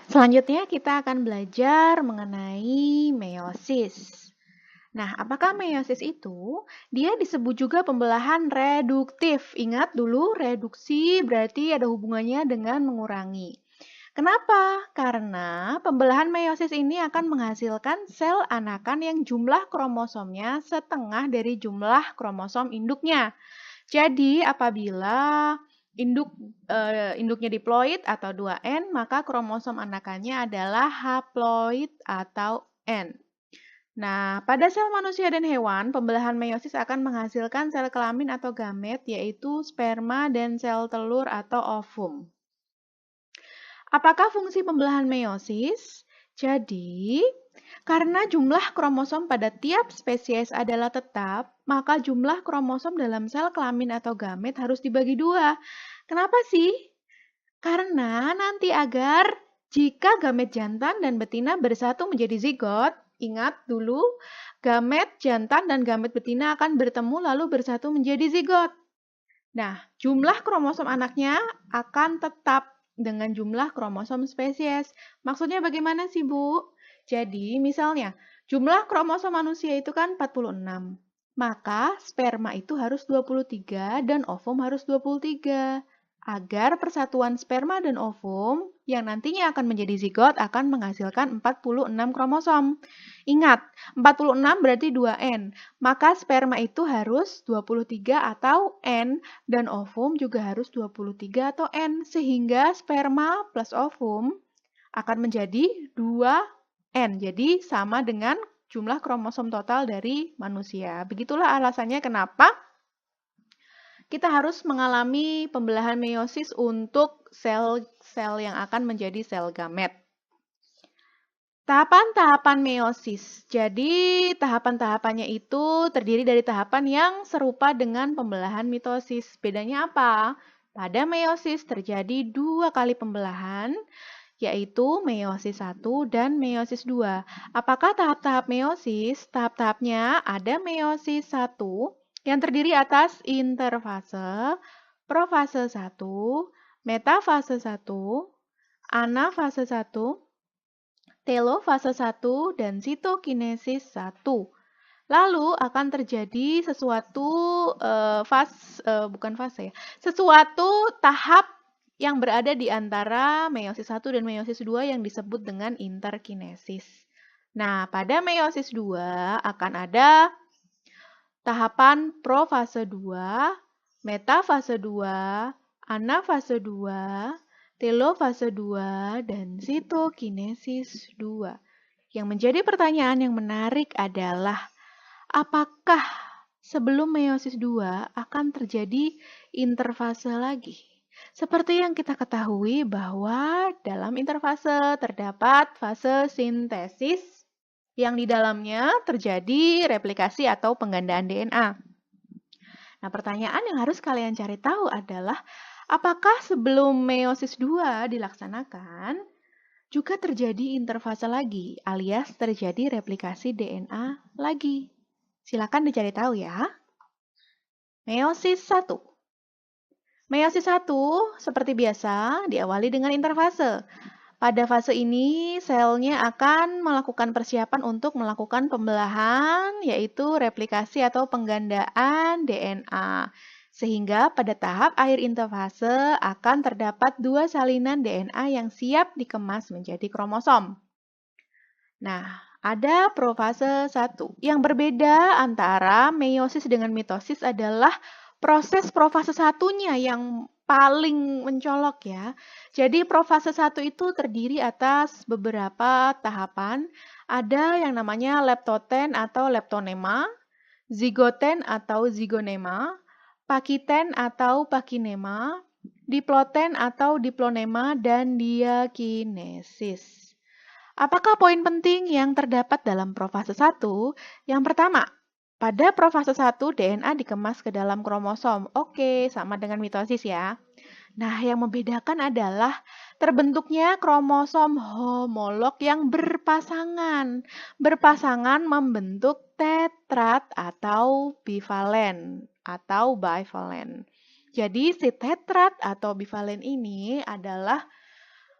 Selanjutnya kita akan belajar mengenai meiosis. Nah, apakah meiosis itu? Dia disebut juga pembelahan reduktif. Ingat dulu, reduksi berarti ada hubungannya dengan mengurangi. Kenapa? Karena pembelahan meiosis ini akan menghasilkan sel anakan yang jumlah kromosomnya setengah dari jumlah kromosom induknya. Jadi, apabila induknya diploid atau 2N, maka kromosom anakannya adalah haploid atau N. Nah, pada sel manusia dan hewan, pembelahan meiosis akan menghasilkan sel kelamin atau gamet, yaitu sperma dan sel telur atau ovum. Apakah fungsi pembelahan meiosis? Jadi, karena jumlah kromosom pada tiap spesies adalah tetap, maka jumlah kromosom dalam sel kelamin atau gamet harus dibagi dua. Kenapa sih? Karena nanti agar jika gamet jantan dan betina bersatu menjadi zigot, ingat dulu, gamet jantan dan gamet betina akan bertemu lalu bersatu menjadi zigot. Nah, jumlah kromosom anaknya akan tetap dengan jumlah kromosom spesies. Maksudnya bagaimana sih, Bu? Jadi, misalnya, jumlah kromosom manusia itu kan 46. Maka sperma itu harus 23 dan ovum harus 23. Agar persatuan sperma dan ovum yang nantinya akan menjadi zigot akan menghasilkan 46 kromosom. Ingat, 46 berarti 2N. Maka sperma itu harus 23 atau N dan ovum juga harus 23 atau N, sehingga sperma plus ovum akan menjadi 2N. Jadi sama dengan jumlah kromosom total dari manusia. Begitulah alasannya kenapa kita harus mengalami pembelahan meiosis untuk sel-sel yang akan menjadi sel gamet. Tahapan-tahapan meiosis. Jadi, tahapan-tahapannya itu terdiri dari tahapan yang serupa dengan pembelahan mitosis. Bedanya apa? Pada meiosis terjadi 2 kali pembelahan, yaitu meiosis 1 dan meiosis 2. Apakah tahap-tahap meiosis? Tahap-tahapnya ada meiosis 1 yang terdiri atas interfase, profase 1, metafase 1, anafase 1, telofase 1 dan sitokinesis 1. Lalu akan terjadi sesuatu sesuatu tahap yang berada di antara meiosis 1 dan meiosis 2 yang disebut dengan interkinesis. Nah, pada meiosis 2 akan ada tahapan profase 2, metafase 2, anafase 2, telofase 2, dan sitokinesis 2. Yang menjadi pertanyaan yang menarik adalah, apakah sebelum meiosis 2 akan terjadi interfase lagi? Seperti yang kita ketahui bahwa dalam interfase terdapat fase sintesis yang di dalamnya terjadi replikasi atau penggandaan DNA. Nah, pertanyaan yang harus kalian cari tahu adalah, apakah sebelum meiosis 2 dilaksanakan, juga terjadi interfase lagi, alias terjadi replikasi DNA lagi? Silakan dicari tahu ya. Meiosis 1. Meiosis 1, seperti biasa, diawali dengan interfase. Pada fase ini, selnya akan melakukan persiapan untuk melakukan pembelahan, yaitu replikasi atau penggandaan DNA. Sehingga pada tahap akhir interfase akan terdapat 2 salinan DNA yang siap dikemas menjadi kromosom. Nah, ada profase 1. Yang berbeda antara meiosis dengan mitosis adalah proses profase 1-nya yang paling mencolok ya. Jadi profase 1 itu terdiri atas beberapa tahapan. Ada yang namanya leptoten atau leptonema, zigoten atau zigonema, pakiten atau pakinema, diploten atau diplonema, dan diakinesis. Apakah poin penting yang terdapat dalam profase 1? Yang pertama, pada profase 1 DNA dikemas ke dalam kromosom. Oke, sama dengan mitosis ya. Nah, yang membedakan adalah terbentuknya kromosom homolog yang berpasangan. Berpasangan membentuk tetrat atau bivalen atau bivalen. Jadi si tetrat atau bivalen ini adalah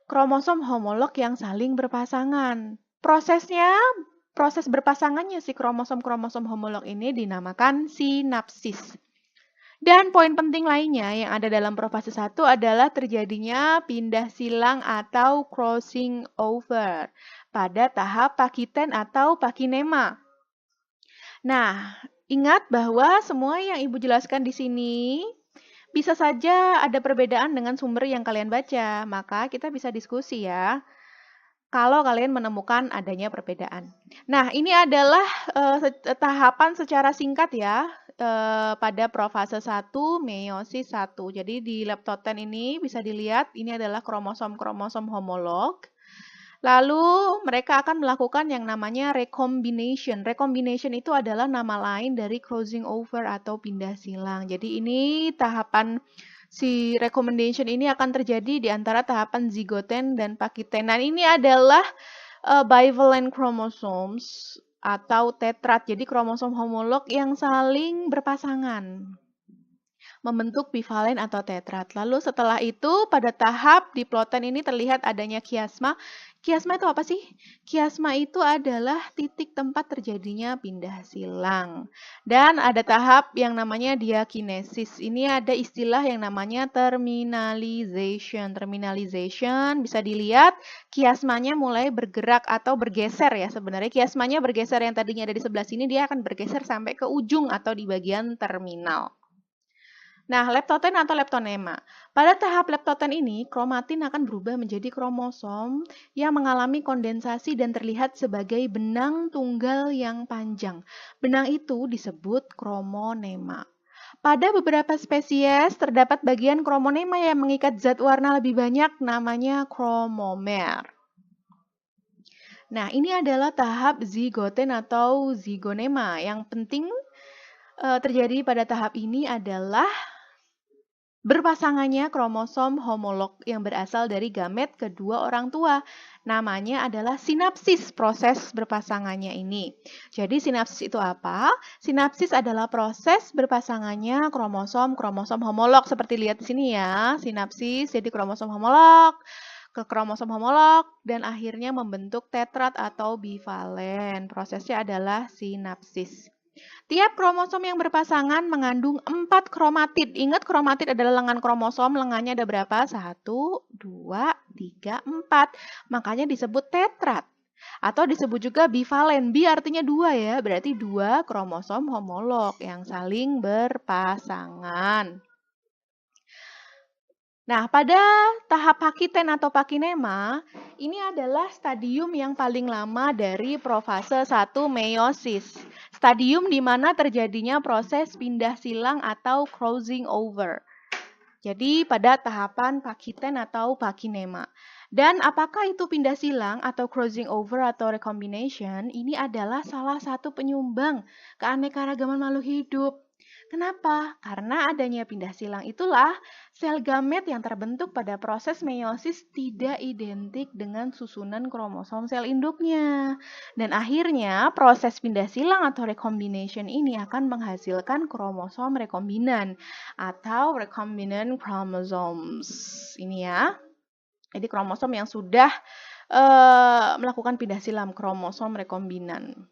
kromosom homolog yang saling berpasangan. Proses berpasangannya si kromosom-kromosom homolog ini dinamakan sinapsis. Dan poin penting lainnya yang ada dalam profase 1 adalah terjadinya pindah silang atau crossing over pada tahap pakiten atau pakinema. Nah, ingat bahwa semua yang Ibu jelaskan di sini bisa saja ada perbedaan dengan sumber yang kalian baca, maka kita bisa diskusi ya kalau kalian menemukan adanya perbedaan. Nah, ini adalah tahapan secara singkat ya pada profase 1 meiosis 1. Jadi di leptoten ini bisa dilihat ini adalah kromosom-kromosom homolog. Lalu mereka akan melakukan yang namanya recombination. Recombination itu adalah nama lain dari crossing over atau pindah silang. Jadi ini tahapan si recombination ini akan terjadi di antara tahapan zigoten dan pakiten. Nah, ini adalah bivalent chromosomes atau tetrat. Jadi kromosom homolog yang saling berpasangan membentuk bivalen atau tetrat. Lalu setelah itu pada tahap diploten ini terlihat adanya kiasma. Kiasma itu apa sih? Kiasma itu adalah titik tempat terjadinya pindah silang. Dan ada tahap yang namanya diakinesis. Ini ada istilah yang namanya terminalization. Terminalization bisa dilihat kiasmanya mulai bergerak atau bergeser ya. Sebenarnya kiasmanya bergeser, yang tadinya ada di sebelah sini dia akan bergeser sampai ke ujung atau di bagian terminal. Nah, leptoten atau leptonema. Pada tahap leptoten ini, kromatin akan berubah menjadi kromosom yang mengalami kondensasi dan terlihat sebagai benang tunggal yang panjang. Benang itu disebut kromonema. Pada beberapa spesies, terdapat bagian kromonema yang mengikat zat warna lebih banyak, namanya kromomer. Nah, ini adalah tahap zigoten atau zigonema. Yang penting terjadi pada tahap ini adalah berpasangannya kromosom homolog yang berasal dari gamet kedua orang tua. Namanya adalah sinapsis, proses berpasangannya ini. Jadi sinapsis itu apa? Sinapsis adalah proses berpasangannya kromosom-kromosom homolog. Seperti lihat di sini ya, sinapsis jadi kromosom homolog ke kromosom homolog dan akhirnya membentuk tetrat atau bivalen. Prosesnya adalah sinapsis. Tiap kromosom yang berpasangan mengandung 4 kromatid. Ingat, kromatid adalah lengan kromosom. Lengannya ada berapa? 1, 2, 3, 4. Makanya disebut tetrat. Atau disebut juga bivalen. Bi artinya 2 ya. Berarti 2 kromosom homolog yang saling berpasangan. Nah, pada tahap pakiten atau pakinema, ini adalah stadium yang paling lama dari profase 1 meiosis. Stadium di mana terjadinya proses pindah silang atau crossing over. Jadi pada tahapan pakiten atau pakinema. Dan apakah itu pindah silang atau crossing over atau recombination? Ini adalah salah satu penyumbang keanekaragaman makhluk hidup. Kenapa? Karena adanya pindah silang itulah sel gamet yang terbentuk pada proses meiosis tidak identik dengan susunan kromosom sel induknya. Dan akhirnya proses pindah silang atau recombination ini akan menghasilkan kromosom rekombinan atau recombinant chromosomes. Ini ya. Jadi kromosom yang sudah melakukan pindah silang, kromosom rekombinan.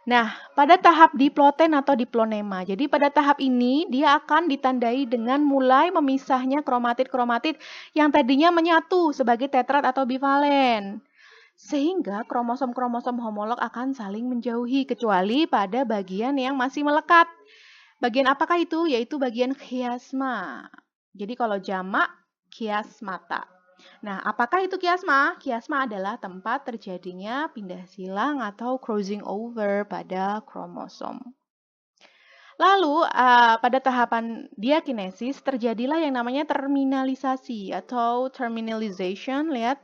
Nah, pada tahap diploten atau diplonema. Jadi pada tahap ini dia akan ditandai dengan mulai memisahnya kromatid-kromatid yang tadinya menyatu sebagai tetrat atau bivalen. Sehingga kromosom-kromosom homolog akan saling menjauhi kecuali pada bagian yang masih melekat. Bagian apakah itu? Yaitu bagian kiasma. Jadi kalau jamak kiasmata. Nah, apakah itu kiasma? Kiasma adalah tempat terjadinya pindah silang atau crossing over pada kromosom. Lalu, pada tahapan diakinesis terjadilah yang namanya terminalisasi atau terminalization. Lihat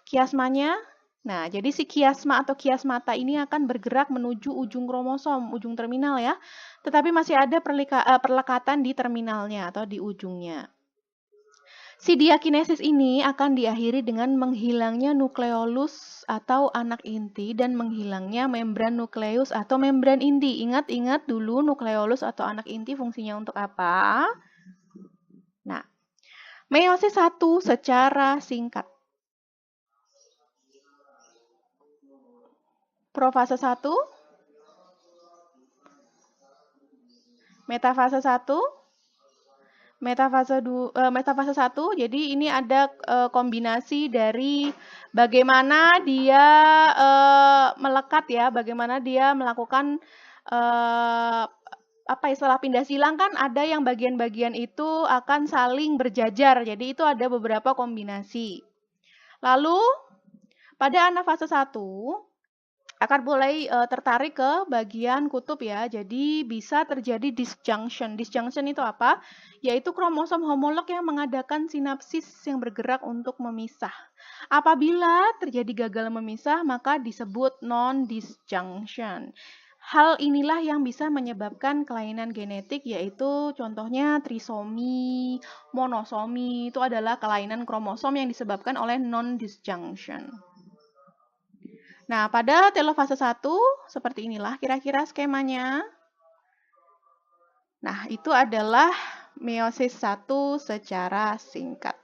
kiasmanya. Nah, jadi si kiasma atau kiasmata ini akan bergerak menuju ujung kromosom, ujung terminal ya. Tetapi masih ada perlekatan di terminalnya atau di ujungnya. Si diakinesis ini akan diakhiri dengan menghilangnya nukleolus atau anak inti dan menghilangnya membran nukleus atau membran inti. Ingat-ingat dulu nukleolus atau anak inti fungsinya untuk apa? Nah, meiosis 1 secara singkat. Profase 1, metafase 1, metafase 1. Jadi ini ada kombinasi dari bagaimana dia melekat ya, bagaimana dia melakukan apa istilah pindah silang kan ada yang bagian-bagian itu akan saling berjajar. Jadi itu ada beberapa kombinasi. Lalu pada anafase 1 akan mulai tertarik ke bagian kutub ya. Jadi bisa terjadi disjunction. Disjunction itu apa? Yaitu kromosom homolog yang mengadakan sinapsis yang bergerak untuk memisah. Apabila terjadi gagal memisah, maka disebut non-disjunction. Hal inilah yang bisa menyebabkan kelainan genetik, yaitu contohnya trisomi, monosomi. Itu adalah kelainan kromosom yang disebabkan oleh non-disjunction. Nah, pada telofase 1, seperti inilah kira-kira skemanya. Nah, itu adalah meiosis 1 secara singkat.